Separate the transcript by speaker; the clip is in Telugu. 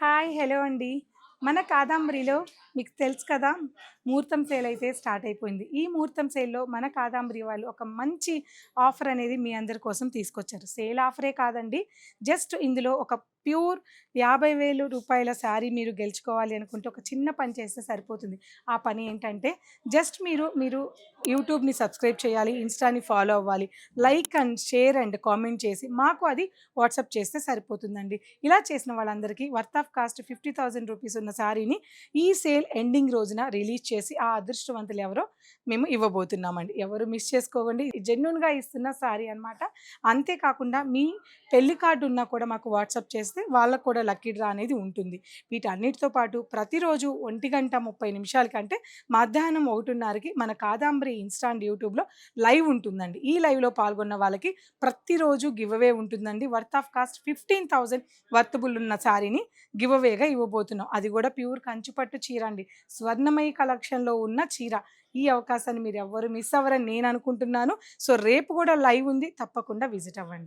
Speaker 1: హాయ్! హలో అండి. మన కాదంబరిలో మీకు తెలుసు కదా! ముహూర్తం సేల్ అయితే స్టార్ట్ అయిపోయింది. ఈ ముహూర్తం సేల్‌లో మన కాదంబరి వాళ్ళు ఒక మంచి ఆఫర్ అనేది మీ అందరి కోసం తీసుకొచ్చారు. సేల్ ఆఫరే కాదండి. జస్ట్ ఇందులో ఒక ప్యూర్ రూ. 50,000 శారీ మీరు గెలుచుకోవాలి అనుకుంటే ఒక చిన్న పని చేస్తే సరిపోతుంది. ఆ పని ఏంటంటే జస్ట్ మీరు యూట్యూబ్‌ని సబ్స్క్రైబ్ చేయాలి. ఇన్‌స్టాని ఫాలో అవ్వాలి. Like and share and comment చేసి మాకు అది వాట్సాప్ చేస్తే సరిపోతుందండి. ఇలా చేసిన వాళ్ళందరికీ వర్త్ ఆఫ్ కాస్ట్ ₹50,000 ఉన్న శారీని ఈ సేల్ ఎండింగ్ రోజున రిలీజ్ చేసి ఆ అదృష్టవంతులు ఎవరో మేము ఇవ్వబోతున్నామండి. ఎవరు మిస్ చేసుకోకండి. జెన్యూన్‌గా ఇస్తున్న శారీ అనమాట. అంతేకాకుండా మీ పెళ్లి కార్డ్ ఉన్నా కూడా మాకు వాట్సాప్ చేస్తే వాళ్ళకి కూడా లక్కీ డ్రా అనేది ఉంటుంది. వీటన్నిటితో పాటు ప్రతిరోజు 1:30 కంటే మధ్యాహ్నం 1:30కి మన కాదాంబరి ఇన్‌స్టా అండ్ యూట్యూబ్‌లో లైవ్ ఉంటుందండి. ఈ లైవ్‌లో పాల్గొన్న వాళ్ళకి ప్రతిరోజు గివ్ అవే ఉంటుందండి. వర్త్ ఆఫ్ కాస్ట్ 15,000 వర్తబుల్ ఉన్న శారీని గివ్ అవేగా ఇవ్వబోతున్నాం. అది కూడా ప్యూర్ కంచిపట్టు చీర అండి. స్వర్ణమయి కలెక్షన్‌లో ఉన్న చీర. ఈ అవకాశాన్ని మీరెవ్వరు మిస్ అవ్వరని నేను అనుకుంటున్నాను. సో, రేపు కూడా లైవ్ ఉంది. తప్పకుండా విజిట్ అవ్వండి.